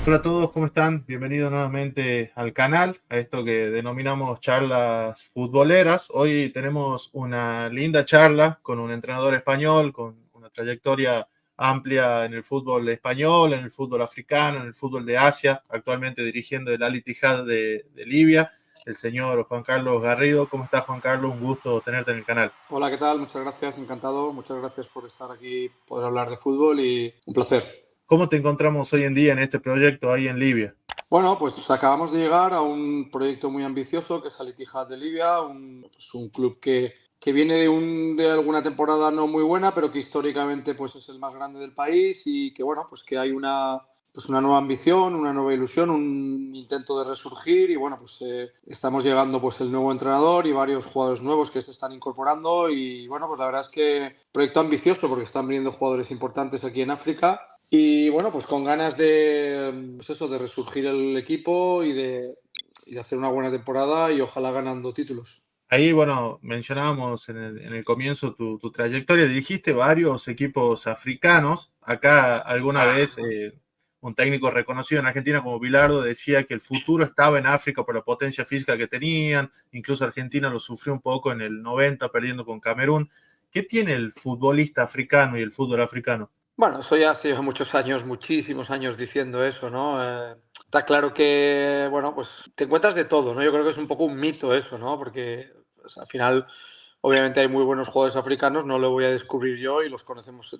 Hola a todos, ¿cómo están? Bienvenidos nuevamente al canal, a esto que denominamos charlas futboleras. Hoy tenemos una linda charla con un entrenador español, con una trayectoria amplia en el fútbol español, en el fútbol africano, en el fútbol de Asia, actualmente dirigiendo el Al Ittihad de Libia, el señor Juan Carlos Garrido. ¿Cómo estás, Juan Carlos? Un gusto tenerte en el canal. Hola, ¿qué tal? Muchas gracias, encantado. Muchas gracias por estar aquí, poder hablar de fútbol y un placer. ¿Cómo te encontramos hoy en día en este proyecto ahí en Libia? Bueno, pues acabamos de llegar a un proyecto muy ambicioso que es Al Ittihad de Libia, un club que viene de alguna temporada no muy buena, pero que históricamente pues, es el más grande del país y que, bueno, pues que hay una nueva ambición, una nueva ilusión, un intento de resurgir y bueno, pues estamos llegando pues el nuevo entrenador y varios jugadores nuevos que se están incorporando y bueno, pues la verdad es que proyecto ambicioso porque están viniendo jugadores importantes aquí en África y bueno, pues con ganas pues eso, de resurgir el equipo y de hacer una buena temporada y ojalá ganando títulos. Ahí, bueno, mencionábamos en el comienzo tu trayectoria, dirigiste varios equipos africanos. Acá alguna vez un técnico reconocido en Argentina como Bilardo decía que el futuro estaba en África por la potencia física que tenían. Incluso Argentina lo sufrió un poco en el 90 perdiendo con Camerún. ¿Qué tiene el futbolista africano y el fútbol africano? Bueno, eso ya se lleva muchos años, muchísimos años diciendo eso, ¿no? Está claro que, bueno, pues te encuentras de todo, ¿no? Yo creo que es un poco un mito eso, ¿no? Porque pues, al final, obviamente hay muy buenos jugadores africanos, no lo voy a descubrir yo y los conocemos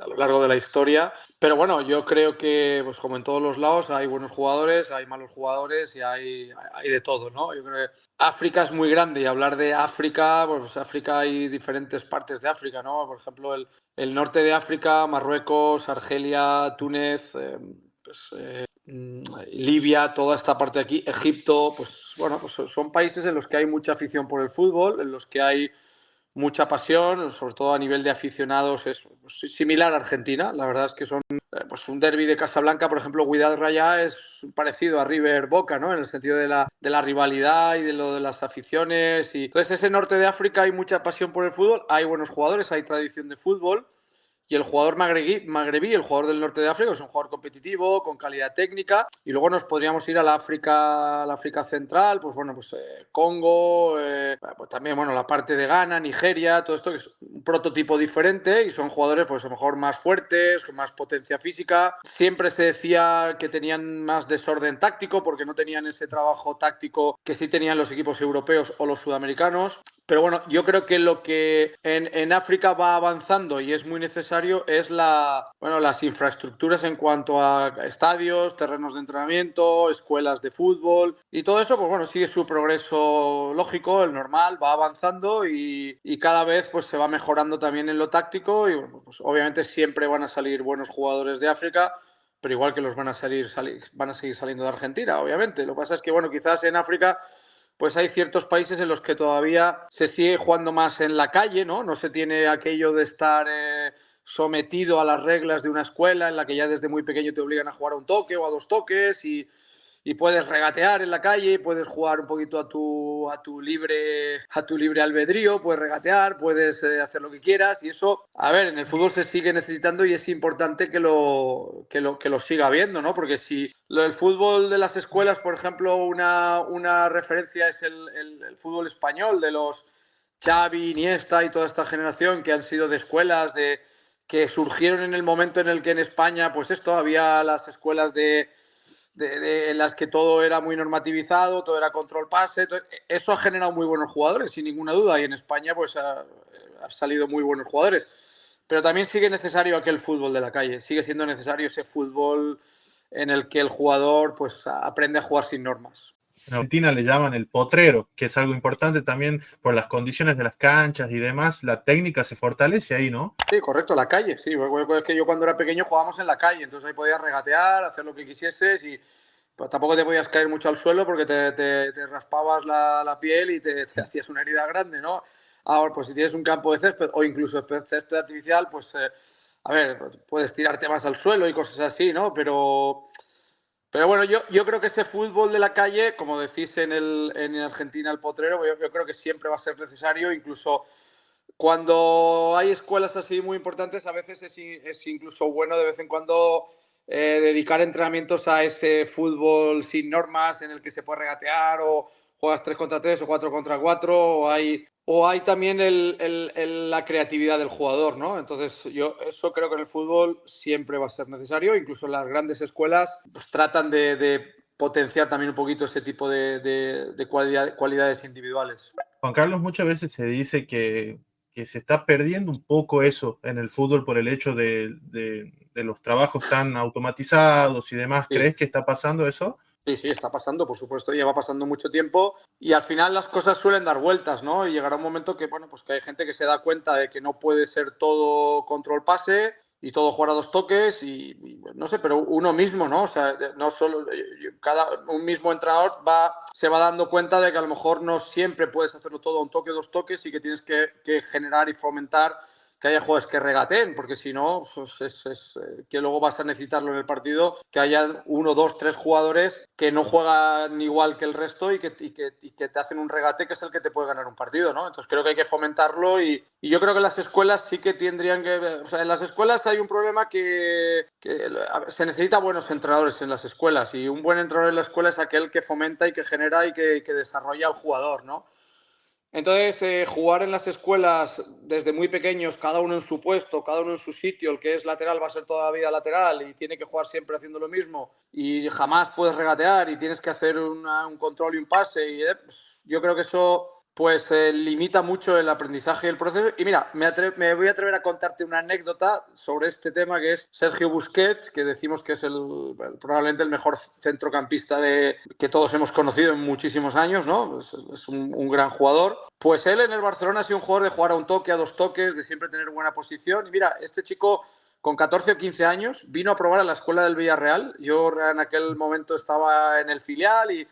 a lo largo de la historia. Pero bueno, yo creo que, pues como en todos los lados, hay buenos jugadores, hay malos jugadores y hay de todo, ¿no? Yo creo que África es muy grande y hablar de África, pues África hay diferentes partes de África, ¿no? Por ejemplo, el norte de África, Marruecos, Argelia, Túnez, Libia, toda esta parte de aquí, Egipto, pues bueno, pues son países en los que hay mucha afición por el fútbol, en los que hay mucha pasión, sobre todo a nivel de aficionados, es pues, similar a Argentina. La verdad es que son pues un derby de Casablanca, por ejemplo, Wydad Raya es parecido a River Boca, ¿no? En el sentido de la rivalidad y de lo de las aficiones. Y entonces, ese norte de África hay mucha pasión por el fútbol, hay buenos jugadores, hay tradición de fútbol. Y el jugador magrebí, el jugador del norte de África, es un jugador competitivo, con calidad técnica. Y luego nos podríamos ir a la África central, pues bueno, pues Congo, pues también, bueno, la parte de Ghana, Nigeria, todo esto que es un prototipo diferente y son jugadores, pues a lo mejor más fuertes, con más potencia física. Siempre se decía que tenían más desorden táctico porque no tenían ese trabajo táctico que sí tenían los equipos europeos o los sudamericanos. Pero bueno, yo creo que lo que en África va avanzando y es muy necesario es las infraestructuras en cuanto a estadios, terrenos de entrenamiento, escuelas de fútbol y todo eso, pues bueno, sigue su progreso lógico, el normal, va avanzando y cada vez pues se va mejorando también en lo táctico y bueno, pues obviamente siempre van a salir buenos jugadores de África, pero igual que los van a seguir saliendo de Argentina, obviamente. Lo que pasa es que, bueno, quizás en África pues hay ciertos países en los que todavía se sigue jugando más en la calle, ¿no? No se tiene aquello de estar sometido a las reglas de una escuela en la que ya desde muy pequeño te obligan a jugar a un toque o a dos toques y puedes regatear en la calle, puedes jugar un poquito a tu libre albedrío, puedes regatear, puedes hacer lo que quieras y eso, a ver, en el fútbol se sigue necesitando y es importante que lo siga habiendo, ¿no? Porque si el fútbol de las escuelas, por ejemplo, una referencia es el fútbol español de los Xavi, Iniesta y toda esta generación que han sido de escuelas que surgieron en el momento en el que en España, pues esto, había las escuelas en las que todo era muy normativizado, todo era control pase. Eso ha generado muy buenos jugadores, sin ninguna duda, y en España pues ha salido muy buenos jugadores. Pero también sigue necesario aquel fútbol de la calle, sigue siendo necesario ese fútbol en el que el jugador pues aprende a jugar sin normas. En Argentina le llaman el potrero, que es algo importante también por las condiciones de las canchas y demás. La técnica se fortalece ahí, ¿no? Sí, correcto, la calle, sí. Es que yo cuando era pequeño jugábamos en la calle, entonces ahí podías regatear, hacer lo que quisieses y pues, tampoco te podías caer mucho al suelo porque te raspabas la piel y te hacías una herida grande, ¿no? Ahora, pues si tienes un campo de césped o incluso césped artificial, pues, a ver, puedes tirarte más al suelo y cosas así, ¿no? Pero bueno, yo creo que ese fútbol de la calle, como decís en Argentina, el potrero, yo creo que siempre va a ser necesario, incluso cuando hay escuelas así muy importantes, a veces es incluso bueno de vez en cuando dedicar entrenamientos a ese fútbol sin normas en el que se puede regatear o juegas 3 contra 3 o 4 contra 4 o hay también la creatividad del jugador, ¿no? Entonces, yo eso creo que en el fútbol siempre va a ser necesario. Incluso las grandes escuelas pues, tratan de potenciar también un poquito ese tipo de cualidades individuales. Juan Carlos, muchas veces se dice que se está perdiendo un poco eso en el fútbol por el hecho de los trabajos tan automatizados y demás. Sí. ¿Crees que está pasando eso? Sí, sí, está pasando, por supuesto, lleva pasando mucho tiempo y al final las cosas suelen dar vueltas, ¿no? Y llegará un momento que, bueno, pues que hay gente que se da cuenta de que no puede ser todo control-pase y todo jugar a 2 toques y no sé, pero uno mismo, ¿no? O sea, no solo, un mismo entrenador se va dando cuenta de que a lo mejor no siempre puedes hacerlo todo a 1 toque, 2 toques y que tienes que generar y fomentar que haya jugadores que regateen, porque si no, pues que luego vas a necesitarlo en el partido, que haya 1, 2, 3 jugadores que no juegan igual que el resto y que te hacen un regate que es el que te puede ganar un partido, ¿no? Entonces creo que hay que fomentarlo y yo creo que las escuelas sí que tendrían que... O sea, en las escuelas hay un problema que se necesita buenos entrenadores en las escuelas y un buen entrenador en la escuela es aquel que fomenta y que genera y que desarrolla al jugador, ¿no? Entonces, jugar en las escuelas desde muy pequeños, cada uno en su puesto, cada uno en su sitio, el que es lateral va a ser toda la vida lateral y tiene que jugar siempre haciendo lo mismo y jamás puedes regatear y tienes que hacer un control y un pase. Pues, yo creo que eso pues limita mucho el aprendizaje y el proceso. Y mira, me voy a atrever a contarte una anécdota sobre este tema que es Sergio Busquets, que decimos que es probablemente el mejor centrocampista que todos hemos conocido en muchísimos años, ¿no? Es un gran jugador. Pues él en el Barcelona ha sido un jugador de jugar a 1 toque, a 2 toques, de siempre tener buena posición. Y mira, este chico con 14 o 15 años vino a probar a la escuela del Villarreal. Yo en aquel momento estaba en el filial y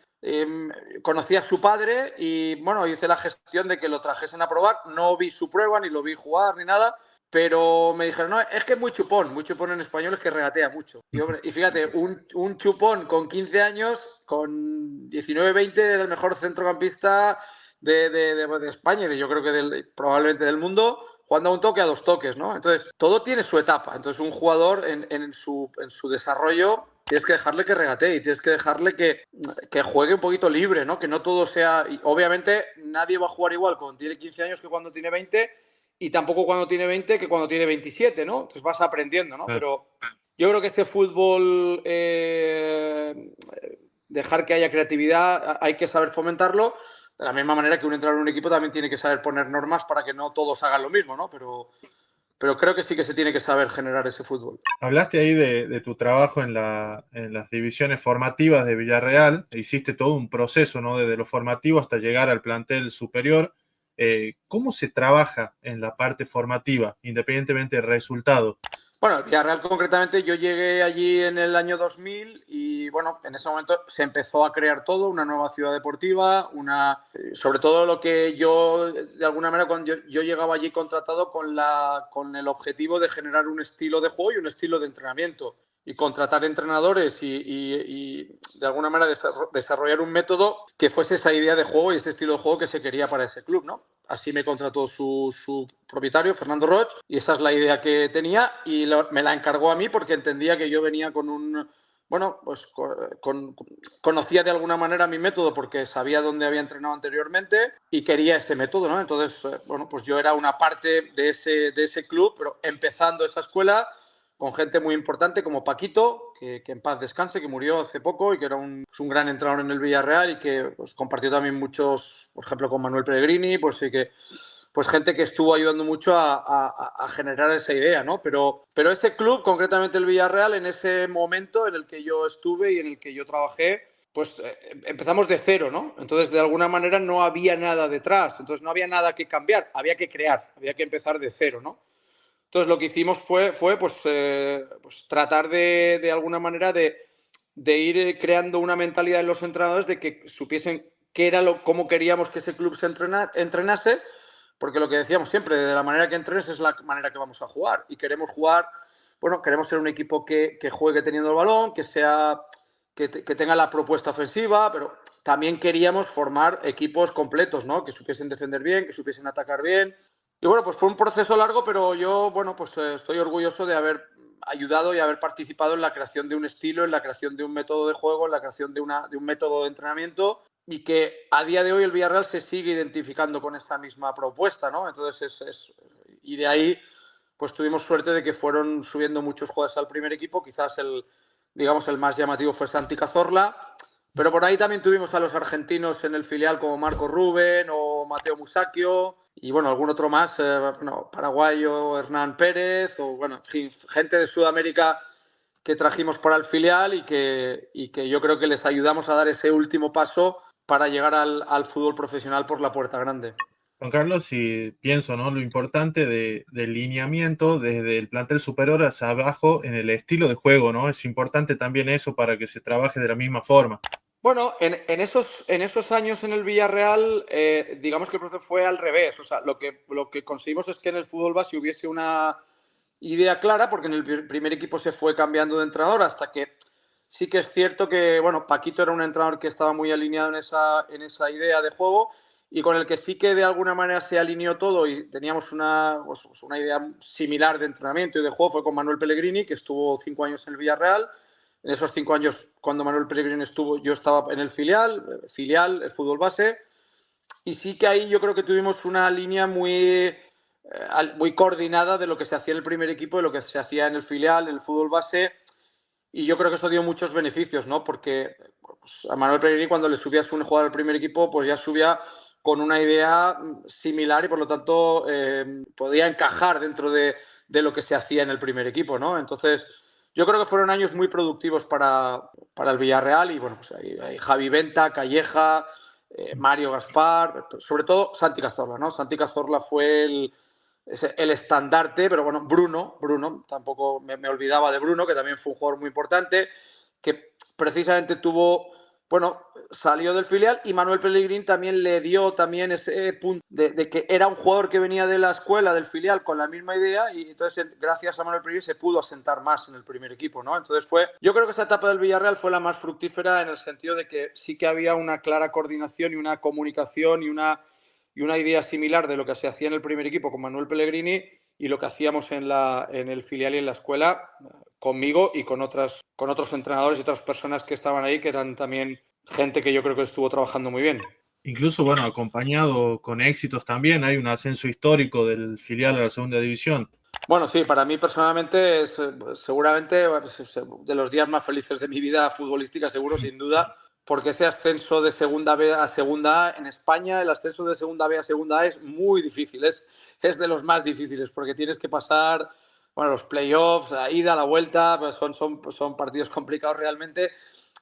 conocí a su padre y bueno, hice la gestión de que lo trajesen a probar. No vi su prueba, ni lo vi jugar, ni nada, pero me dijeron, no, es que es muy chupón en español es que regatea mucho. Y fíjate, un chupón con 15 años, con 19, 20, era el mejor centrocampista de España y yo creo que probablemente del mundo, jugando a 1 toque, a 2 toques, ¿no? Entonces, todo tiene su etapa. Entonces, un jugador en su desarrollo tienes que dejarle que regatee y tienes que dejarle que juegue un poquito libre, ¿no? Que no todo sea... Y obviamente, nadie va a jugar igual cuando tiene 15 años que cuando tiene 20 y tampoco cuando tiene 20 que cuando tiene 27, ¿no? Entonces vas aprendiendo, ¿no? Pero yo creo que este fútbol, dejar que haya creatividad, hay que saber fomentarlo. De la misma manera que un entrenador en un equipo también tiene que saber poner normas para que no todos hagan lo mismo, ¿no? Pero creo que sí que se tiene que saber generar ese fútbol. Hablaste ahí de tu trabajo en las divisiones formativas de Villarreal. Hiciste todo un proceso, ¿no? Desde lo formativo hasta llegar al plantel superior. ¿Cómo se trabaja en la parte formativa, independientemente del resultado? Bueno, el Villarreal concretamente, yo llegué allí en el año 2000 y bueno, en ese momento se empezó a crear todo, una nueva ciudad deportiva, sobre todo lo que yo, de alguna manera, cuando yo llegaba allí contratado con el objetivo de generar un estilo de juego y un estilo de entrenamiento y contratar entrenadores y de alguna manera desarrollar un método que fuese esa idea de juego y ese estilo de juego que se quería para ese club, ¿no? Así me contrató su propietario, Fernando Roig, y esta es la idea que tenía y me la encargó a mí porque entendía que yo venía con conocía de alguna manera mi método porque sabía dónde había entrenado anteriormente y quería este método, ¿no? Entonces, bueno, pues yo era una parte de ese club, pero empezando esa escuela con gente muy importante como Paquito, que en paz descanse, que murió hace poco y que era un gran entrenador en el Villarreal y que pues, compartió también muchos, por ejemplo, con Manuel Pellegrini, pues sí que pues gente que estuvo ayudando mucho a generar esa idea, ¿no? Pero este club, concretamente el Villarreal, en ese momento en el que yo estuve y en el que yo trabajé, pues empezamos de cero, ¿no? Entonces, de alguna manera no había nada detrás, entonces no había nada que cambiar, había que crear, había que empezar de cero, ¿no? Entonces, lo que hicimos fue pues tratar de alguna manera de ir creando una mentalidad en los entrenadores de que supiesen qué era cómo queríamos que ese club se entrenase, porque lo que decíamos siempre, de la manera que entrenes es la manera que vamos a jugar. Y queremos jugar, bueno, queremos ser un equipo que juegue teniendo el balón, que tenga la propuesta ofensiva, pero también queríamos formar equipos completos, ¿no? Que supiesen defender bien, que supiesen atacar bien. Y bueno, pues fue un proceso largo, pero yo, bueno, pues estoy orgulloso de haber ayudado y haber participado en la creación de un estilo, en la creación de un método de juego, en la creación de un método de entrenamiento, y que a día de hoy el Villarreal se sigue identificando con esa misma propuesta, ¿no? Entonces, y de ahí pues tuvimos suerte de que fueron subiendo muchos jugadores al primer equipo. Quizás el más llamativo fue Santi Cazorla, pero por ahí también tuvimos a los argentinos en el filial como Marco Rubén o Mateo Musacchio, y bueno, algún otro más, paraguayo Hernán Pérez, o bueno, en fin, gente de Sudamérica que trajimos para el filial y que yo creo que les ayudamos a dar ese último paso para llegar al fútbol profesional por la puerta grande. Juan Carlos, si pienso, ¿no? Lo importante del lineamiento desde el plantel superior hacia abajo en el estilo de juego, ¿no? Es importante también eso para que se trabaje de la misma forma. Bueno, en esos años en el Villarreal, digamos que el proceso fue al revés. O sea, lo que conseguimos es que en el fútbol base hubiese una idea clara, porque en el primer equipo se fue cambiando de entrenador hasta que sí que es cierto que, bueno, Paquito era un entrenador que estaba muy alineado en esa idea de juego y con el que sí que de alguna manera se alineó todo y teníamos una idea similar de entrenamiento y de juego, fue con Manuel Pellegrini, que estuvo 5 años en el Villarreal. En esos 5 años, cuando Manuel Pellegrini estuvo, yo estaba en el filial, el fútbol base, y sí que ahí yo creo que tuvimos una línea muy coordinada de lo que se hacía en el primer equipo, de lo que se hacía en el filial, en el fútbol base, y yo creo que eso dio muchos beneficios, ¿no? Porque pues, a Manuel Pellegrini, cuando le subías un jugador al primer equipo, pues ya subía con una idea similar y por lo tanto podía encajar dentro de lo que se hacía en el primer equipo, ¿no? Entonces, yo creo que fueron años muy productivos para el Villarreal y bueno, pues ahí Javi Venta, Calleja, Mario Gaspar, sobre todo Santi Cazorla, ¿no? Santi Cazorla fue el estandarte, pero bueno, Bruno, tampoco me olvidaba de Bruno, que también fue un jugador muy importante, que precisamente salió del filial, y Manuel Pellegrini también le dio también ese punto de que era un jugador que venía de la escuela, del filial, con la misma idea, y entonces gracias a Manuel Pellegrini se pudo asentar más en el primer equipo, ¿no? Entonces yo creo que esta etapa del Villarreal fue la más fructífera en el sentido de que sí que había una clara coordinación y una comunicación y una idea similar de lo que se hacía en el primer equipo con Manuel Pellegrini y lo que hacíamos en el filial y en la escuela conmigo y con otros entrenadores y otras personas que estaban ahí, que eran también gente que yo creo que estuvo trabajando muy bien. Incluso, bueno, acompañado con éxitos también, hay un ascenso histórico del filial a la segunda división. Bueno, sí, para mí personalmente es seguramente de los días más felices de mi vida futbolística, seguro, sin duda, porque ese ascenso de segunda B a segunda A en España, el ascenso de segunda B a segunda A es muy difícil, es de los más difíciles, porque tienes que pasar, bueno, los playoffs, la ida, la vuelta, pues son partidos complicados realmente,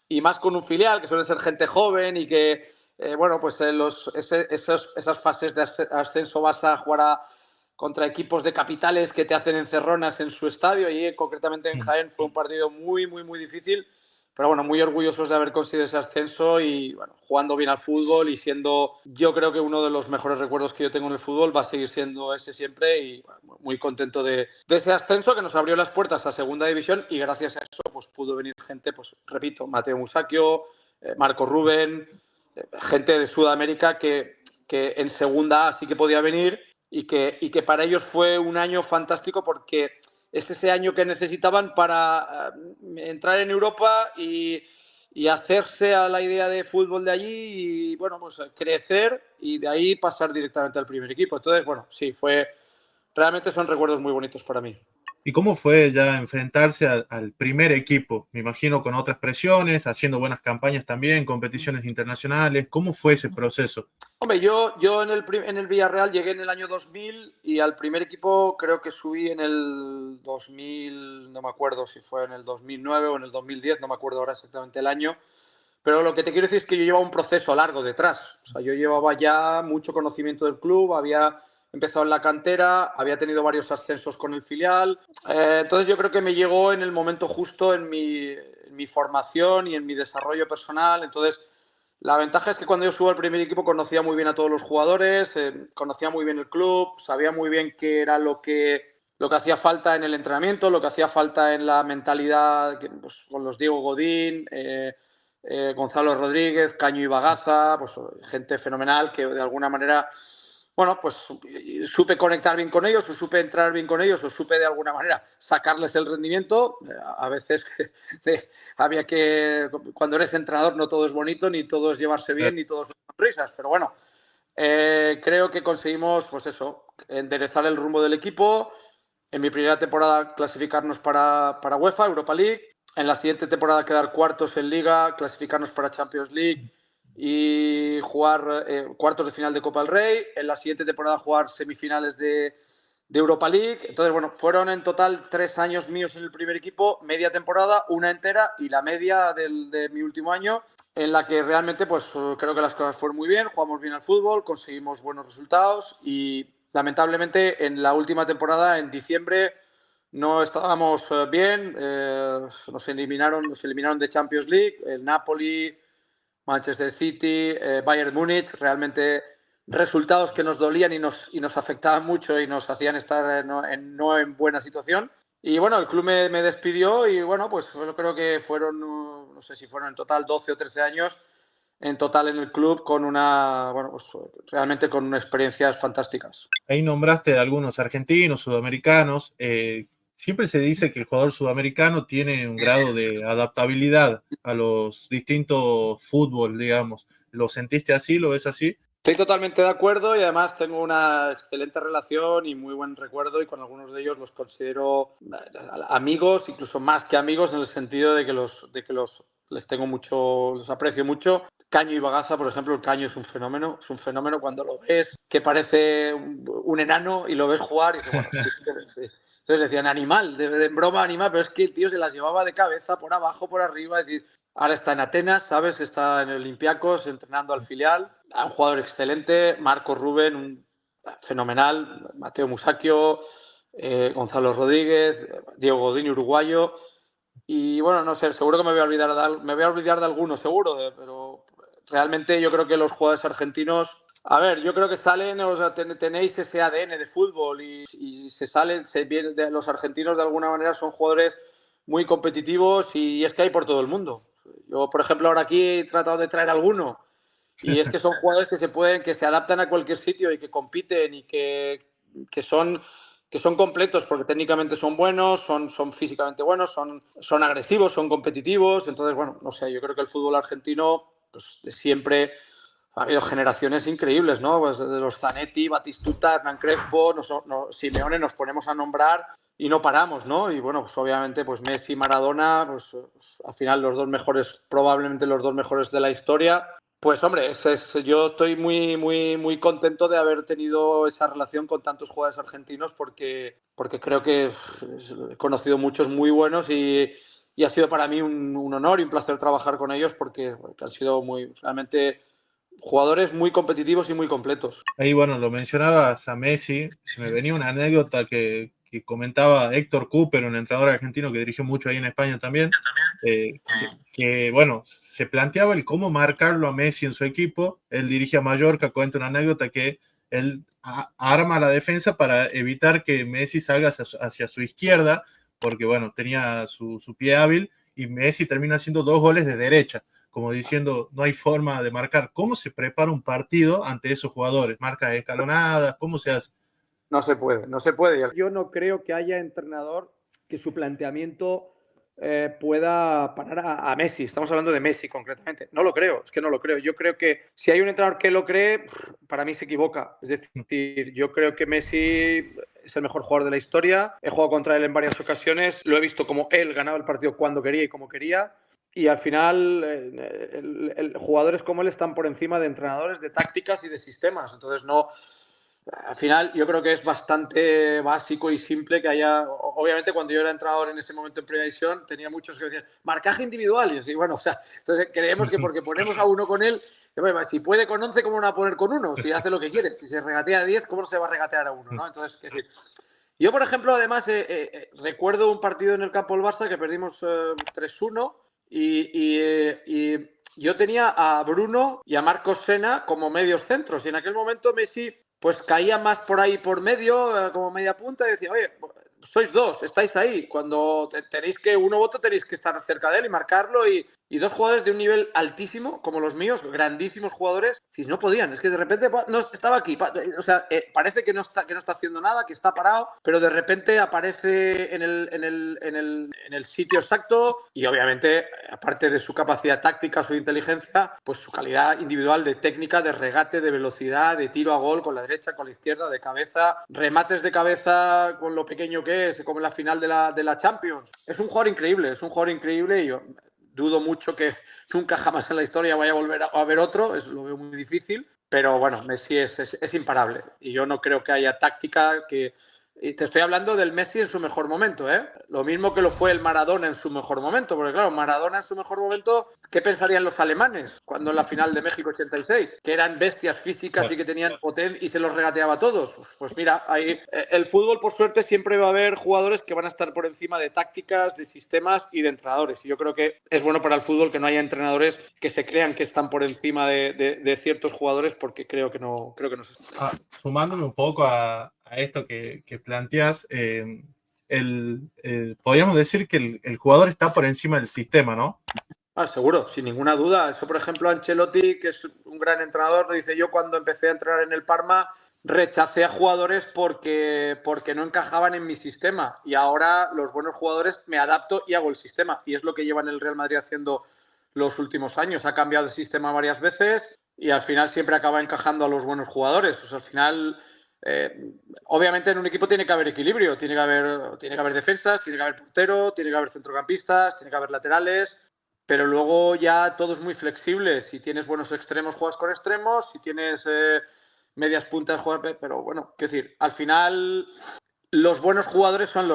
y más con un filial, que suele ser gente joven y que, esas fases de ascenso vas a jugar contra equipos de capitales que te hacen encerronas en su estadio, y concretamente en Jaén fue un partido muy, muy, muy difícil, pero bueno, muy orgullosos de haber conseguido ese ascenso y bueno, jugando bien al fútbol y siendo, yo creo que uno de los mejores recuerdos que yo tengo en el fútbol va a seguir siendo ese siempre, y bueno, muy contento de ese ascenso que nos abrió las puertas a segunda división, y gracias a eso pues pudo venir gente, pues repito, Mateo Musacchio, Marco Rubén, gente de Sudamérica que en segunda A sí que podía venir, y que para ellos fue un año fantástico porque es ese año que necesitaban para entrar en Europa y hacerse a la idea de fútbol de allí y, bueno, pues crecer y de ahí pasar directamente al primer equipo. Entonces, bueno, sí, realmente son recuerdos muy bonitos para mí. ¿Y cómo fue ya enfrentarse al primer equipo? Me imagino con otras presiones, haciendo buenas campañas también, competiciones internacionales. ¿Cómo fue ese proceso? Hombre, yo en el Villarreal llegué en el año 2000 y al primer equipo creo que subí en el 2000, no me acuerdo si fue en el 2009 o en el 2010, no me acuerdo ahora exactamente el año. Pero lo que te quiero decir es que yo llevaba un proceso largo detrás. O sea, yo llevaba ya mucho conocimiento del club, había empezado en la cantera, había tenido varios ascensos con el filial. Entonces yo creo que me llegó en el momento justo en mi formación y en mi desarrollo personal. Entonces, la ventaja es que cuando yo subo al primer equipo conocía muy bien a todos los jugadores, conocía muy bien el club, sabía muy bien qué era lo que hacía falta en el entrenamiento, lo que hacía falta en la mentalidad, pues, con los Diego Godín, Gonzalo Rodríguez, Caño y Bagaza, pues gente fenomenal que de alguna manera, bueno, pues supe conectar bien con ellos, o supe entrar bien con ellos, o supe de alguna manera sacarles el rendimiento. A veces había que, cuando eres entrenador no todo es bonito, ni todo es llevarse bien, ni todo son sonrisas, pero bueno, creo que conseguimos, pues eso, enderezar el rumbo del equipo. En mi primera temporada clasificarnos para UEFA, Europa League. En la siguiente temporada quedar cuartos en Liga, clasificarnos para Champions League y jugar cuartos de final de Copa del Rey. En la siguiente temporada jugar semifinales de Europa League. Entonces, bueno, fueron en total 3 años míos en el primer equipo, media temporada, una entera y la media de mi último año, en la que realmente pues creo que las cosas fueron muy bien, jugamos bien al fútbol, conseguimos buenos resultados y lamentablemente en la última temporada, en diciembre, no estábamos bien, nos eliminaron de Champions League, el Napoli, Manchester City, Bayern Múnich, realmente resultados que nos dolían y nos afectaban mucho y nos hacían estar no en buena situación. Y bueno, el club me despidió y bueno, pues yo creo que fueron, no sé si fueron en total 12 o 13 años en total en el club con bueno, pues realmente con experiencias fantásticas. Ahí nombraste a algunos argentinos, sudamericanos. Siempre se dice que el jugador sudamericano tiene un grado de adaptabilidad a los distintos fútbol, digamos. ¿Lo sentiste así? ¿Lo ves así? Estoy totalmente de acuerdo y además tengo una excelente relación y muy buen recuerdo y con algunos de ellos los considero amigos, incluso más que amigos, en el sentido de que les tengo mucho, los aprecio mucho. Caño y Bagaza, por ejemplo, el Caño es un fenómeno cuando lo ves, que parece un enano y lo ves jugar y dices, bueno, sí. Entonces decían animal, de broma animal, pero es que el tío se las llevaba de cabeza, por abajo, por arriba, es decir, ahora está en Atenas, ¿sabes? Está en el Olympiacos entrenando al filial. Un jugador excelente, Marco Rubén, un fenomenal, Mateo Musacchio, Gonzalo Rodríguez, Diego Godín, uruguayo. Y bueno, no sé, seguro que me voy a olvidar de algunos, seguro, pero realmente yo creo que los jugadores argentinos, a ver, yo creo que salen, o sea, tenéis ese ADN de fútbol y los argentinos de alguna manera son jugadores muy competitivos y es que hay por todo el mundo. Yo, por ejemplo, ahora aquí he tratado de traer alguno y es que son jugadores que se adaptan a cualquier sitio y que compiten y que son completos porque técnicamente son buenos, son físicamente buenos, son agresivos, son competitivos. Entonces, bueno, no sé, yo creo que el fútbol argentino, pues de siempre ha habido generaciones increíbles, ¿no? Pues de los Zanetti, Batistuta, Hernán Crespo, Simeone, nos ponemos a nombrar y no paramos, ¿no? Y bueno, pues obviamente pues Messi, Maradona, pues al final probablemente los dos mejores de la historia. Pues hombre, yo estoy muy, muy, muy contento de haber tenido esa relación con tantos jugadores argentinos porque creo que he conocido muchos muy buenos y ha sido para mí un honor y un placer trabajar con ellos porque han sido realmente jugadores muy competitivos y muy completos. Ahí, bueno, lo mencionabas a Messi. Se me venía una anécdota que comentaba Héctor Cooper, un entrenador argentino que dirigió mucho ahí en España también, bueno, se planteaba el cómo marcarlo a Messi en su equipo. Él dirige a Mallorca, cuenta una anécdota que él arma la defensa para evitar que Messi salga hacia su izquierda, porque, bueno, tenía su pie hábil y Messi termina haciendo 2 goles de derecha, como diciendo, no hay forma de marcar. ¿Cómo se prepara un partido ante esos jugadores? ¿Marcas escalonadas? ¿Cómo se hace? No se puede, no se puede. Yo no creo que haya entrenador que su planteamiento pueda parar a Messi. Estamos hablando de Messi concretamente. No lo creo, es que no lo creo. Yo creo que si hay un entrenador que lo cree, para mí se equivoca. Es decir, yo creo que Messi es el mejor jugador de la historia. He jugado contra él en varias ocasiones. Lo he visto como él ganaba el partido cuando quería y como quería. Y al final, jugadores como él están por encima de entrenadores, de tácticas y de sistemas. Entonces, no. Al final, yo creo que es bastante básico y simple que haya. Obviamente, cuando yo era entrenador en ese momento en Primera División, tenía muchos que decían marcaje individual. Y yo, bueno, o sea, entonces creemos que porque ponemos a uno con él, si puede con 11, ¿cómo no va a poner con uno? Si hace lo que quiere. Si se regatea a 10, ¿cómo no se va a regatear a uno? ¿No? Entonces, es decir, yo, por ejemplo, además, recuerdo un partido en el campo del Barça que perdimos 3-1 y yo tenía a Bruno y a Marcos Sena como medios centros. Y en aquel momento Messi pues caía más por ahí por medio, como media punta, y decía, oye, sois dos, estáis ahí. Cuando tenéis que, uno u otro tenéis que estar cerca de él y marcarlo. Y y dos jugadores de un nivel altísimo, como los míos, grandísimos jugadores, si no podían, es que de repente no, estaba aquí, o sea, parece que no está haciendo nada, que está parado, pero de repente aparece en el sitio exacto y obviamente, aparte de su capacidad táctica, su inteligencia, pues su calidad individual de técnica, de regate, de velocidad, de tiro a gol con la derecha, con la izquierda, de cabeza, remates de cabeza con lo pequeño que es, como en la final de la Champions. Es un jugador increíble y yo dudo mucho que nunca jamás en la historia vaya a volver a ver otro, lo veo muy difícil, pero bueno, Messi es imparable y yo no creo que haya táctica que... Y te estoy hablando del Messi en su mejor momento, ¿eh? Lo mismo que lo fue el Maradona en su mejor momento, porque claro, Maradona en su mejor momento, ¿qué pensarían los alemanes cuando en la final de México 86? Que eran bestias físicas y que tenían potencia y se los regateaba a todos. Pues mira, ahí, el fútbol, por suerte, siempre va a haber jugadores que van a estar por encima de tácticas, de sistemas y de entrenadores. Y yo creo que es bueno para el fútbol que no haya entrenadores que se crean que están por encima de ciertos jugadores, porque creo que no es. Sumándome un poco a esto que planteas, podríamos decir que el jugador está por encima del sistema, ¿no? Seguro, sin ninguna duda. Eso, por ejemplo, Ancelotti, que es un gran entrenador, dice: yo cuando empecé a entrenar en el Parma rechacé a jugadores porque no encajaban en mi sistema y ahora los buenos jugadores me adapto y hago el sistema. Y es lo que lleva en el Real Madrid haciendo los últimos años. Ha cambiado de sistema varias veces y al final siempre acaba encajando a los buenos jugadores. O sea, al final... obviamente en un equipo tiene que haber equilibrio, tiene que haber defensas, tiene que haber portero, tiene que haber centrocampistas, tiene que haber laterales, pero luego ya todo es muy flexible. Si tienes buenos extremos, juegas con extremos, si tienes medias puntas, juegas... Pero bueno, quiero decir, al final los buenos jugadores son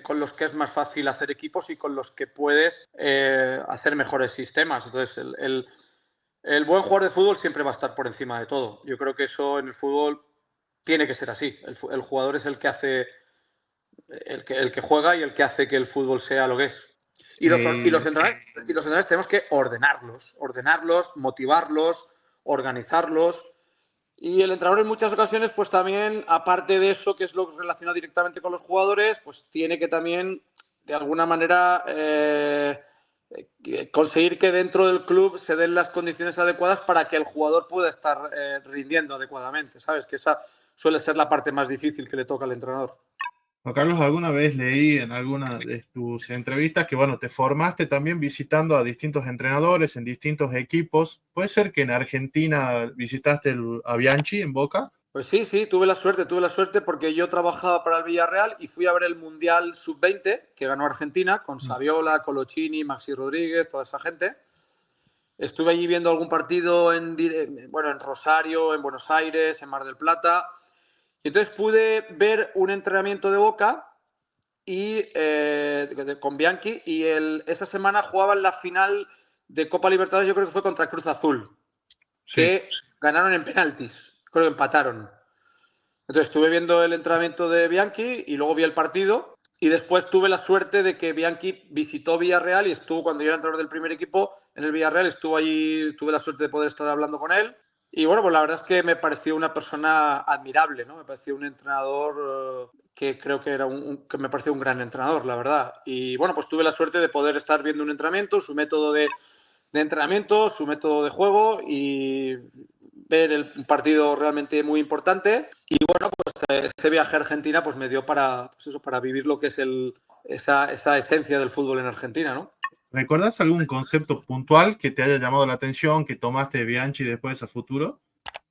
con los que es más fácil hacer equipos y con los que puedes hacer mejores sistemas. Entonces, el buen jugador de fútbol siempre va a estar por encima de todo. Yo creo que eso en el fútbol tiene que ser así. El jugador es el que hace, el que juega y el que hace que el fútbol sea lo que es. Y los entrenadores tenemos que ordenarlos, motivarlos, organizarlos. Y el entrenador en muchas ocasiones, pues también, aparte de eso, que es lo que relaciona directamente con los jugadores, pues tiene que también, de alguna manera, conseguir que dentro del club se den las condiciones adecuadas para que el jugador pueda estar rindiendo adecuadamente, ¿sabes? Que esa suele ser la parte más difícil que le toca al entrenador. Juan Carlos, alguna vez leí en alguna de tus entrevistas que, bueno, te formaste también visitando a distintos entrenadores en distintos equipos. ¿Puede ser que en Argentina visitaste a Bianchi en Boca? Pues sí, tuve la suerte porque yo trabajaba para el Villarreal y fui a ver el Mundial Sub-20 que ganó Argentina con Saviola, Colochini, Maxi Rodríguez, toda esa gente. Estuve allí viendo algún partido en Rosario, en Buenos Aires, en Mar del Plata. Y entonces pude ver un entrenamiento de Boca con Bianchi y esa semana jugaban la final de Copa Libertadores, yo creo que fue contra Cruz Azul, que ganaron en penaltis, creo que empataron. Entonces estuve viendo el entrenamiento de Bianchi y luego vi el partido y después tuve la suerte de que Bianchi visitó Villarreal y estuvo, cuando yo era entrenador del primer equipo en el Villarreal, estuvo allí, tuve la suerte de poder estar hablando con él. Y bueno, pues la verdad es que me pareció una persona admirable, ¿no? Me pareció un entrenador que creo que que me pareció un gran entrenador, la verdad. Y bueno, pues tuve la suerte de poder estar viendo un entrenamiento, su método de entrenamiento, su método de juego y ver el partido realmente muy importante. Y bueno, pues ese viaje a Argentina pues me dio para vivir lo que es esa esencia del fútbol en Argentina, ¿no? ¿Recuerdas algún concepto puntual que te haya llamado la atención, que tomaste de Bianchi después a futuro?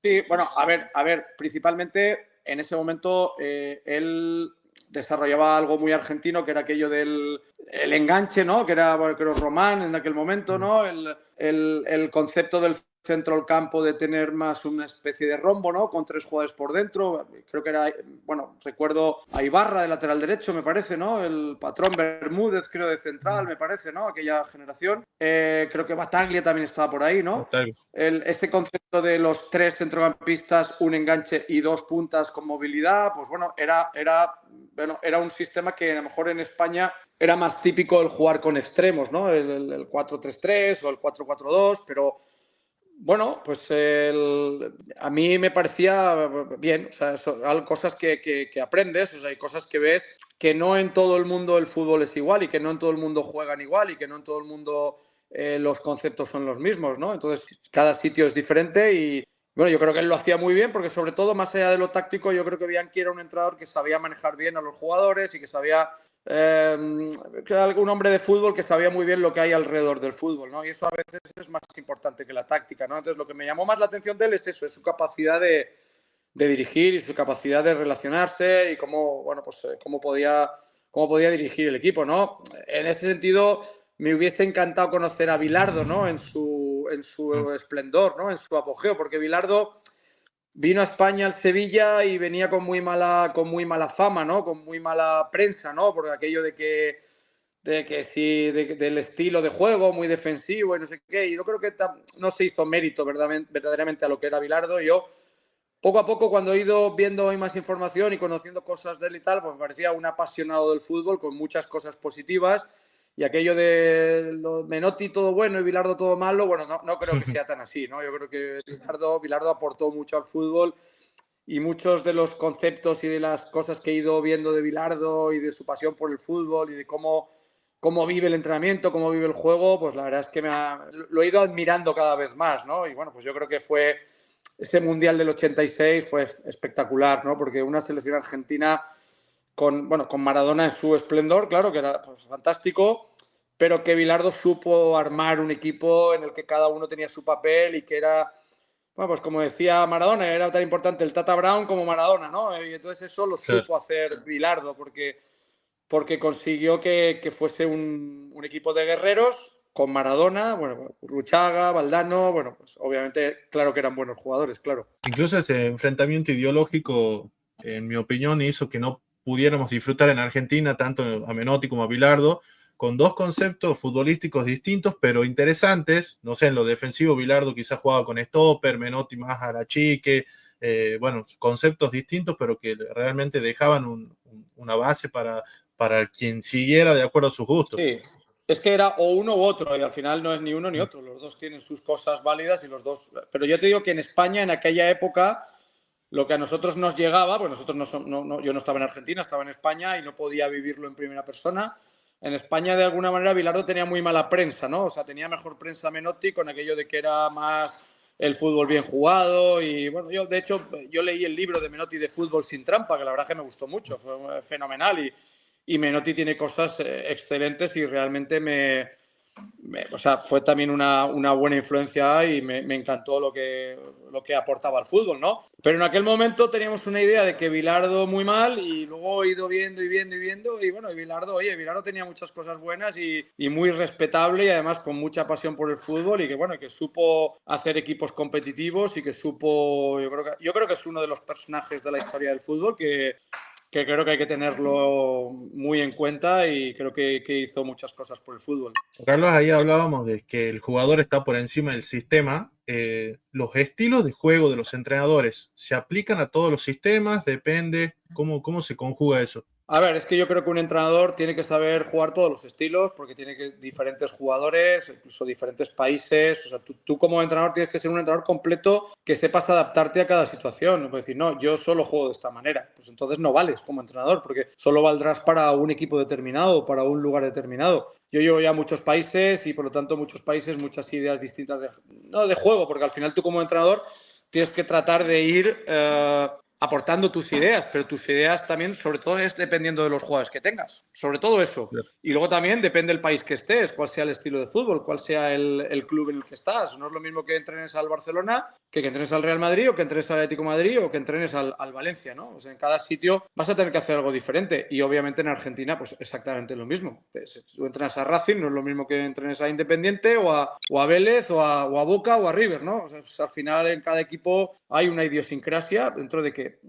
Sí, bueno, a ver, principalmente en ese momento él desarrollaba algo muy argentino, que era aquello del enganche, ¿no? Que era, bueno, creo, Román en aquel momento, ¿no? El concepto del centro al campo de tener más una especie de rombo, ¿no? Con tres jugadores por dentro. Creo que era, bueno, recuerdo a Ibarra de lateral derecho, me parece, ¿no? El patrón Bermúdez, creo, de central, me parece, ¿no? Aquella generación. Creo que Bataglia también estaba por ahí, ¿no? Ese concepto de los tres centrocampistas, un enganche y dos puntas con movilidad, pues bueno, era un sistema que a lo mejor en España era más típico el jugar con extremos, ¿no? El 4-3-3 o el 4-4-2, pero bueno, pues a mí me parecía bien, o sea, hay cosas que aprendes, o sea, hay cosas que ves que no en todo el mundo el fútbol es igual y que no en todo el mundo juegan igual y que no en todo el mundo los conceptos son los mismos, ¿no? Entonces, cada sitio es diferente y, bueno, yo creo que él lo hacía muy bien porque, sobre todo, más allá de lo táctico, yo creo que Bianchi era un entrenador que sabía manejar bien a los jugadores y que sabía, que era un hombre de fútbol que sabía muy bien lo que hay alrededor del fútbol, ¿no? Y eso a veces es más importante que la táctica, ¿no? Entonces, lo que me llamó más la atención de él es eso, es su capacidad de dirigir y su capacidad de relacionarse y cómo, bueno, pues, cómo podía dirigir el equipo, ¿no? En ese sentido, me hubiese encantado conocer a Bilardo, ¿no? En su esplendor, ¿no? En su apogeo, porque Bilardo vino a España al Sevilla y venía con muy mala fama, ¿no? Con muy mala prensa, ¿no? Por aquello de que sí, del estilo de juego muy defensivo y no sé qué. Y yo creo que no se hizo mérito verdaderamente a lo que era Bilardo. Y yo, poco a poco, cuando he ido viendo más información y conociendo cosas de él y tal, pues me parecía un apasionado del fútbol con muchas cosas positivas. Y aquello de Menotti todo bueno y Bilardo todo malo, bueno, no creo que sea tan así, ¿no? Yo creo que Bilardo aportó mucho al fútbol y muchos de los conceptos y de las cosas que he ido viendo de Bilardo y de su pasión por el fútbol y de cómo vive el entrenamiento, cómo vive el juego, pues la verdad es que lo he ido admirando cada vez más, ¿no? Y bueno, pues yo creo que ese Mundial del 86 fue espectacular, ¿no? Porque una selección argentina con Maradona en su esplendor, claro, que era pues, fantástico, pero que Bilardo supo armar un equipo en el que cada uno tenía su papel y que era, bueno, pues como decía Maradona, era tan importante el Tata Brown como Maradona, ¿no? Y entonces eso lo supo hacer Bilardo, porque consiguió que fuese un equipo de guerreros con Maradona, bueno, Ruchaga, Valdano, bueno, pues obviamente, claro que eran buenos jugadores, claro. Incluso ese enfrentamiento ideológico, en mi opinión, hizo que no pudiéramos disfrutar en Argentina tanto a Menotti como a Bilardo, con dos conceptos futbolísticos distintos, pero interesantes. No sé, en lo defensivo, Bilardo quizás jugaba con stopper, Menotti más a la chique, bueno, conceptos distintos, pero que realmente dejaban una base para quien siguiera de acuerdo a sus gustos. Sí, es que era o uno u otro, y al final no es ni uno ni otro. Los dos tienen sus cosas válidas y los dos. Pero yo te digo que en España, en aquella época, lo que a nosotros nos llegaba, pues nosotros yo no estaba en Argentina, estaba en España y no podía vivirlo en primera persona. En España, de alguna manera, Bilardo tenía muy mala prensa, ¿no? O sea, tenía mejor prensa Menotti con aquello de que era más el fútbol bien jugado. Y bueno, de hecho, yo leí el libro de Menotti de Fútbol sin trampa, que la verdad que me gustó mucho, fue fenomenal. Y Menotti tiene cosas excelentes y realmente o sea, fue también una buena influencia y me encantó lo que aportaba al fútbol, ¿no? Pero en aquel momento teníamos una idea de que Bilardo muy mal y luego he ido viendo y viendo y viendo y bueno, Bilardo tenía muchas cosas buenas y muy respetable y además con mucha pasión por el fútbol y que bueno, que supo hacer equipos competitivos y que supo, yo creo que es uno de los personajes de la historia del fútbol que creo que hay que tenerlo muy en cuenta y creo que hizo muchas cosas por el fútbol. Carlos, ahí hablábamos de que el jugador está por encima del sistema. Los estilos de juego de los entrenadores, ¿se aplican a todos los sistemas? Depende. ¿Cómo se conjuga eso? A ver, es que yo creo que un entrenador tiene que saber jugar todos los estilos porque tiene diferentes jugadores, incluso diferentes países. O sea, tú como entrenador tienes que ser un entrenador completo que sepas adaptarte a cada situación. No puedes decir, no, yo solo juego de esta manera. Pues entonces no vales como entrenador porque solo valdrás para un equipo determinado o para un lugar determinado. Yo llevo ya muchos países y por lo tanto muchos países, muchas ideas distintas no de juego, porque al final tú como entrenador tienes que tratar de ir aportando tus ideas, pero tus ideas también, sobre todo, es dependiendo de los jugadores que tengas. Sobre todo eso. Claro. Y luego también depende del país que estés, cuál sea el estilo de fútbol, cuál sea el club en el que estás. No es lo mismo que entrenes al Barcelona que entrenes al Real Madrid o que entrenes al Atlético de Madrid o que entrenes al Valencia, ¿no? O sea, en cada sitio vas a tener que hacer algo diferente. Y obviamente en Argentina, pues exactamente lo mismo. Si tú entrenas a Racing, no es lo mismo que entrenes a Independiente o a Vélez o a Boca o a River, ¿no? O sea, pues al final en cada equipo hay una idiosincrasia dentro de que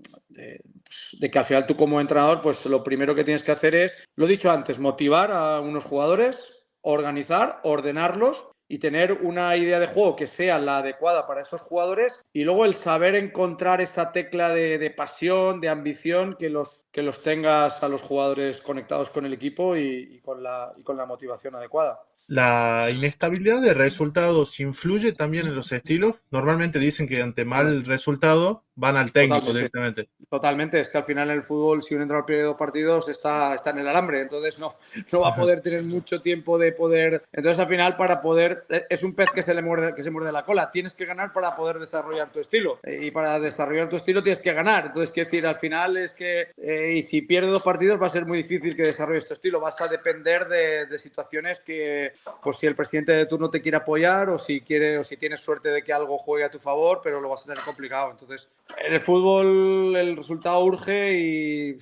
al final tú como entrenador, pues lo primero que tienes que hacer es, lo he dicho antes, motivar a unos jugadores, organizar, ordenarlos y tener una idea de juego que sea la adecuada para esos jugadores y luego el saber encontrar esa tecla de pasión, de ambición, que los tengas a los jugadores conectados con el equipo y con la motivación adecuada. ¿La inestabilidad de resultados influye también en los estilos? Normalmente dicen que ante mal resultado van al técnico Totalmente. directamente. Totalmente, es que al final en el fútbol, si un entrenador pierde 2 partidos, está en el alambre, entonces no va a poder tener mucho tiempo de poder. Entonces, al final, para poder. Es un pez que se muerde la cola. Tienes que ganar para poder desarrollar tu estilo. Y para desarrollar tu estilo tienes que ganar. Entonces, quiero decir, al final es que. Y si pierdes 2 partidos, va a ser muy difícil que desarrolles tu estilo. Vas a depender de situaciones que, pues si el presidente de turno te quiere apoyar o si tienes suerte de que algo juegue a tu favor, pero lo vas a tener complicado. Entonces, en el fútbol el resultado urge y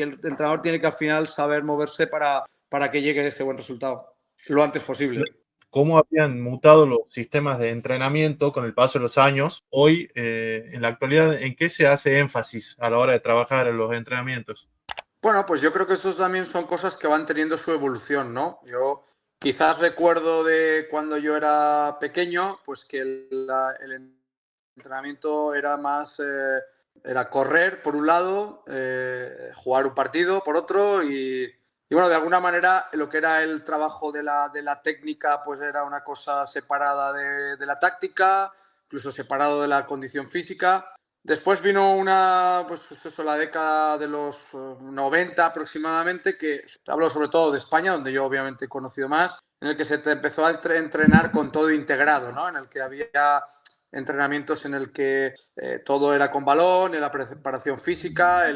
el entrenador tiene que al final saber moverse para que llegue ese buen resultado lo antes posible. ¿Cómo habían mutado los sistemas de entrenamiento con el paso de los años? Hoy, en la actualidad, ¿en qué se hace énfasis a la hora de trabajar en los entrenamientos? Bueno, pues yo creo que estos también son cosas que van teniendo su evolución, ¿no? Yo quizás recuerdo de cuando yo era pequeño, pues que el entrenamiento era más, era correr por un lado, jugar un partido por otro y bueno, de alguna manera lo que era el trabajo de la técnica pues era una cosa separada de la táctica, incluso separado de la condición física. Después vino pues eso, la década de los 90 aproximadamente, que hablo sobre todo de España, donde yo obviamente he conocido más, en el que se empezó a entrenar con todo integrado, ¿no? En el que había entrenamientos en el que todo era con balón, en la preparación física,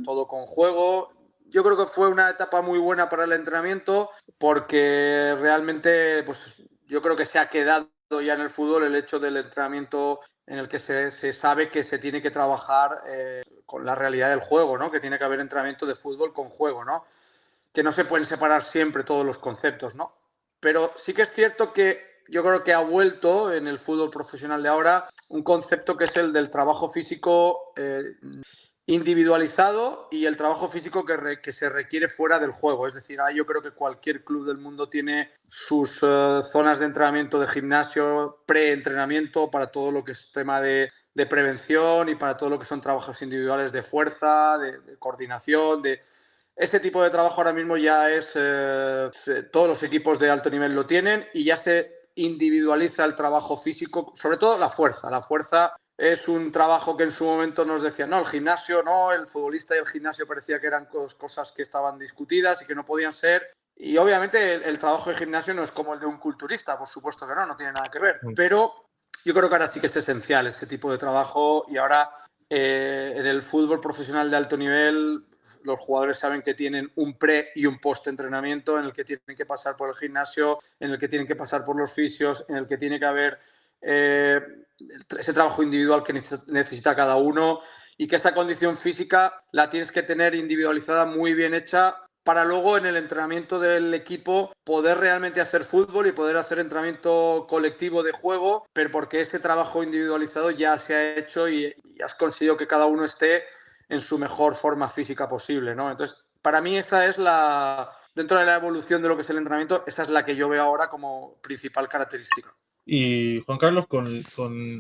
todo con juego. Yo creo que fue una etapa muy buena para el entrenamiento porque realmente pues, yo creo que se ha quedado ya en el fútbol el hecho del entrenamiento en el que se sabe que se tiene que trabajar con la realidad del juego, ¿no? Que tiene que haber entrenamiento de fútbol con juego, ¿no? Que no se pueden separar siempre todos los conceptos, ¿no? Pero sí que es cierto que yo creo que ha vuelto en el fútbol profesional de ahora un concepto que es el del trabajo físico individualizado y el trabajo físico que se requiere fuera del juego. Es decir, yo creo que cualquier club del mundo tiene sus zonas de entrenamiento de gimnasio, pre-entrenamiento para todo lo que es tema de prevención y para todo lo que son trabajos individuales de fuerza, de coordinación, de este tipo de trabajo ahora mismo ya es, todos los equipos de alto nivel lo tienen y ya se individualiza el trabajo físico, sobre todo la fuerza. La fuerza es un trabajo que en su momento nos decían, no, el gimnasio no, el futbolista y el gimnasio parecía que eran cosas que estaban discutidas y que no podían ser. Y obviamente el trabajo de gimnasio no es como el de un culturista, por supuesto que no tiene nada que ver. Pero yo creo que ahora sí que es esencial ese tipo de trabajo y ahora en el fútbol profesional de alto nivel los jugadores saben que tienen un pre y un post entrenamiento en el que tienen que pasar por el gimnasio, en el que tienen que pasar por los fisios, en el que tiene que haber ese trabajo individual que necesita cada uno y que esa condición física la tienes que tener individualizada, muy bien hecha, para luego en el entrenamiento del equipo poder realmente hacer fútbol y poder hacer entrenamiento colectivo de juego, pero porque este trabajo individualizado ya se ha hecho y has conseguido que cada uno esté en su mejor forma física posible, ¿no? Entonces, para mí esta es dentro de la evolución de lo que es el entrenamiento, esta es la que yo veo ahora como principal característica. Y Juan Carlos, con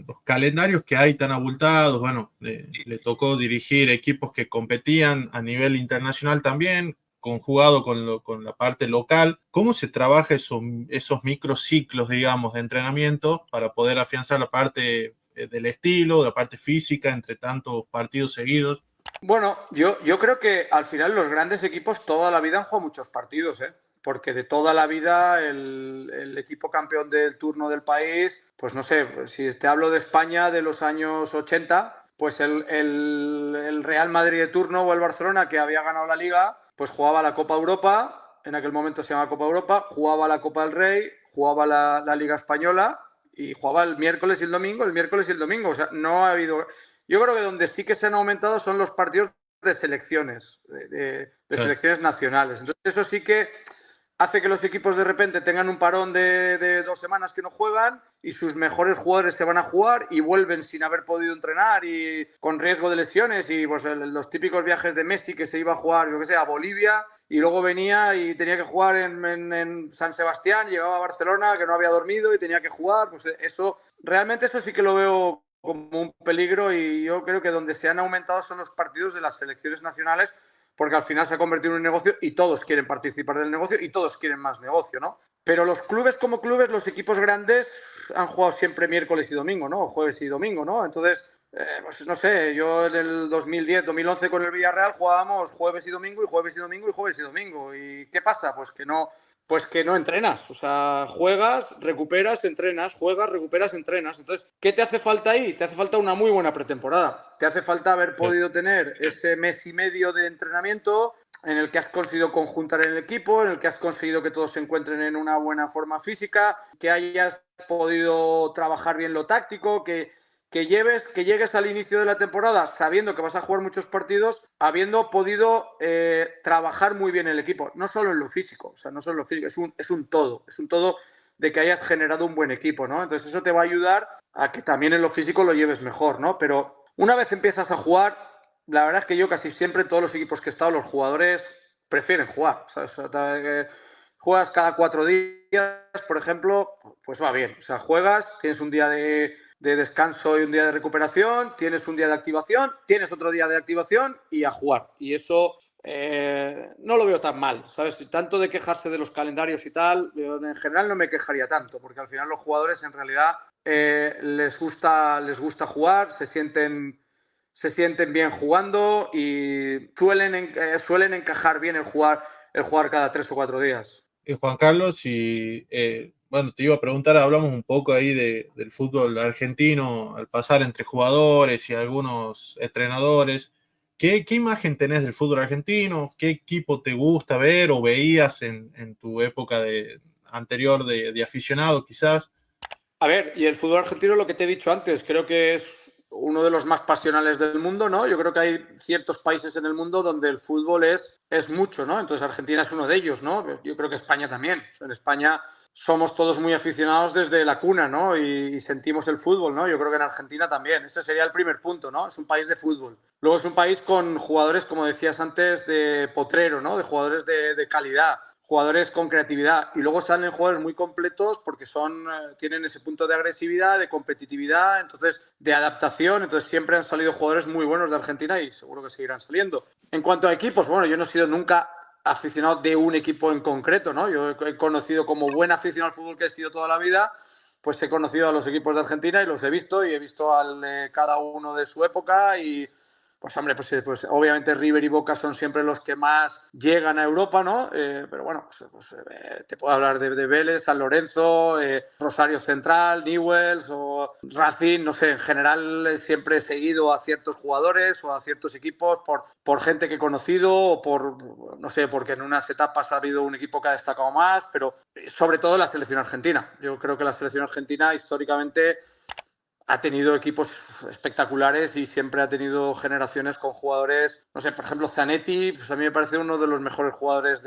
los calendarios que hay tan abultados, bueno, le tocó dirigir equipos que competían a nivel internacional también, conjugado con la parte local. ¿Cómo se trabaja esos microciclos, digamos, de entrenamiento para poder afianzar la parte del estilo, la parte física, entre tantos partidos seguidos? Bueno, yo creo que al final los grandes equipos toda la vida han jugado muchos partidos, ¿eh? Porque de toda la vida el equipo campeón del turno del país, pues no sé, si te hablo de España de los años 80, pues el Real Madrid de turno o el Barcelona que había ganado la Liga, pues jugaba la Copa Europa, en aquel momento se llamaba Copa Europa, jugaba la Copa del Rey, jugaba la Liga Española y jugaba el miércoles y el domingo, el miércoles y el domingo. O sea, no ha habido... Yo creo que donde sí que se han aumentado son los partidos de selecciones, de selecciones nacionales. Entonces, eso sí que hace que los equipos de repente tengan un parón de 2 semanas que no juegan y sus mejores jugadores se van a jugar y vuelven sin haber podido entrenar y con riesgo de lesiones y pues los típicos viajes de Messi que se iba a jugar, yo que sé, a Bolivia y luego venía y tenía que jugar en San Sebastián, llegaba a Barcelona que no había dormido y tenía que jugar, pues realmente eso sí que lo veo como un peligro y yo creo que donde se han aumentado son los partidos de las selecciones nacionales porque al final se ha convertido en un negocio y todos quieren participar del negocio y todos quieren más negocio, ¿no? Pero los clubes como clubes, los equipos grandes han jugado siempre miércoles y domingo, ¿no? O jueves y domingo, ¿no? Entonces, Pues no sé, yo en el 2010, 2011 con el Villarreal jugábamos jueves y domingo y jueves y domingo y jueves y domingo. ¿Y qué pasa? Pues que no entrenas. O sea, juegas, recuperas, entrenas, juegas, recuperas, entrenas. Entonces, ¿qué te hace falta ahí? Te hace falta una muy buena pretemporada. Te hace falta haber podido tener ese mes y medio de entrenamiento en el que has conseguido conjuntar el equipo, en el que has conseguido que todos se encuentren en una buena forma física, que hayas podido trabajar bien lo táctico, que llegues al inicio de la temporada sabiendo que vas a jugar muchos partidos, habiendo podido trabajar muy bien el equipo, no solo en lo físico, o sea, no solo en lo físico, es un todo de que hayas generado un buen equipo, ¿no? Entonces eso te va a ayudar a que también en lo físico lo lleves mejor, ¿no? Pero una vez empiezas a jugar, la verdad es que yo casi siempre en todos los equipos que he estado, los jugadores prefieren jugar, ¿sabes? O sea, juegas cada 4 días, por ejemplo, pues va bien. O sea, juegas, tienes un día de descanso y un día de recuperación, tienes un día de activación, tienes otro día de activación y a jugar. Y eso no lo veo tan mal, ¿sabes? Tanto de quejarse de los calendarios y tal, en general no me quejaría tanto, porque al final los jugadores en realidad les gusta jugar, se sienten bien jugando y suelen encajar bien el jugar cada 3 o 4 días. Juan Carlos, y bueno, te iba a preguntar, hablamos un poco ahí del fútbol argentino, al pasar entre jugadores y algunos entrenadores. ¿Qué imagen tenés del fútbol argentino? ¿Qué equipo te gusta ver o veías en tu época anterior de aficionado quizás? A ver, y el fútbol argentino, lo que te he dicho antes, creo que es uno de los más pasionales del mundo, ¿no? Yo creo que hay ciertos países en el mundo donde el fútbol es mucho, ¿no? Entonces Argentina es uno de ellos, ¿no? Yo creo que España también. En España somos todos muy aficionados desde la cuna, ¿no? Y sentimos el fútbol, ¿no? Yo creo que en Argentina también. Ese sería el primer punto, ¿no? Es un país de fútbol. Luego es un país con jugadores, como decías antes, de potrero, ¿no? De jugadores de calidad, jugadores con creatividad, y luego salen jugadores muy completos porque tienen ese punto de agresividad, de competitividad, entonces de adaptación. Entonces siempre han salido jugadores muy buenos de Argentina y seguro que seguirán saliendo. En cuanto a equipos, bueno, yo no he sido nunca aficionado de un equipo en concreto, ¿no? Yo he conocido, como buen aficionado al fútbol que he sido toda la vida, pues he conocido a los equipos de Argentina y los he visto, y he visto cada uno de su época. Y pues hombre, pues obviamente River y Boca son siempre los que más llegan a Europa, ¿no? Pero bueno, te puedo hablar de Vélez, San Lorenzo, Rosario Central, Newell's o Racing, no sé. En general siempre he seguido a ciertos jugadores o a ciertos equipos por gente que he conocido o no sé, porque en unas etapas ha habido un equipo que ha destacado más, pero sobre todo la selección argentina. Yo creo que la selección argentina históricamente ha tenido equipos espectaculares y siempre ha tenido generaciones con jugadores, no sé, por ejemplo Zanetti, pues a mí me parece uno de los mejores jugadores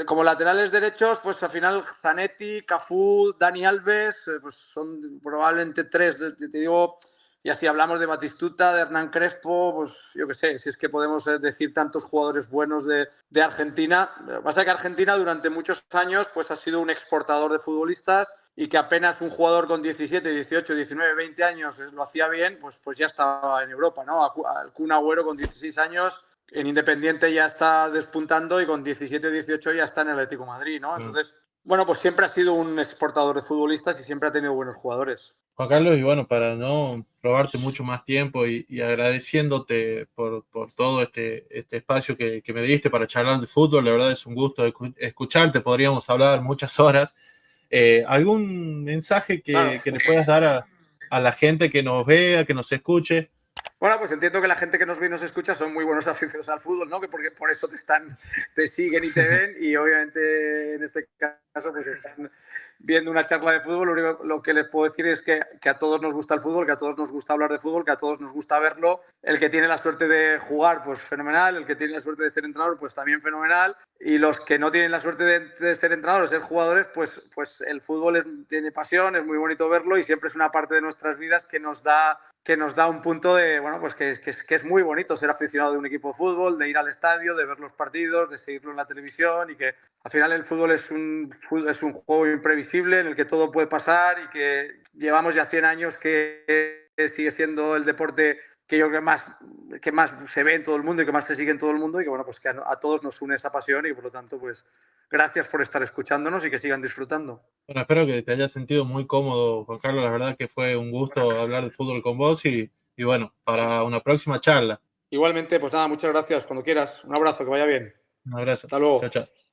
como laterales derechos. Pues al final Zanetti, Cafú, Dani Alves, pues son probablemente tres, te digo. Y así hablamos de Batistuta, de Hernán Crespo, pues yo qué sé, si es que podemos decir tantos jugadores buenos de Argentina. Lo que pasa es que Argentina durante muchos años pues ha sido un exportador de futbolistas, y que apenas un jugador con 17, 18, 19, 20 años lo hacía bien, pues ya estaba en Europa, ¿no? Al Kun Agüero con 16 años en Independiente ya está despuntando, y con 17 o 18 ya está en el Atlético de Madrid, ¿no? Entonces, bueno, pues siempre ha sido un exportador de futbolistas y siempre ha tenido buenos jugadores. Juan Carlos, y bueno, para no robarte mucho más tiempo y agradeciéndote por todo este espacio que me diste para charlar de fútbol, la verdad es un gusto escucharte, podríamos hablar muchas horas. ¿Algún mensaje Claro. que le puedas dar a la gente que nos vea, que nos escuche? Bueno, pues entiendo que la gente que nos ve y nos escucha son muy buenos aficionados al fútbol, ¿no? Que porque por eso te siguen y te ven, y obviamente en este caso pues están viendo una charla de fútbol. Lo que les puedo decir es que a todos nos gusta el fútbol, que a todos nos gusta hablar de fútbol, que a todos nos gusta verlo. El que tiene la suerte de jugar, pues fenomenal. El que tiene la suerte de ser entrenador, pues también fenomenal. Y los que no tienen la suerte de ser entrenadores, de ser jugadores, pues el fútbol tiene pasión, es muy bonito verlo, y siempre es una parte de nuestras vidas que nos da un punto de, bueno, pues que es muy bonito ser aficionado de un equipo de fútbol, de ir al estadio, de ver los partidos, de seguirlo en la televisión, y que al final el fútbol es un juego imprevisible en el que todo puede pasar, y que llevamos ya 100 años que sigue siendo el deporte que yo creo que más se ve en todo el mundo y que más se sigue en todo el mundo, y que bueno, pues que a todos nos une esa pasión, y por lo tanto, pues gracias por estar escuchándonos y que sigan disfrutando. Bueno, espero que te hayas sentido muy cómodo, Juan Carlos. La verdad que fue un gusto hablar de fútbol con vos y bueno, para una próxima charla. Igualmente, pues nada, muchas gracias. Cuando quieras, un abrazo, que vaya bien. Un abrazo. Hasta Chao, luego. chao.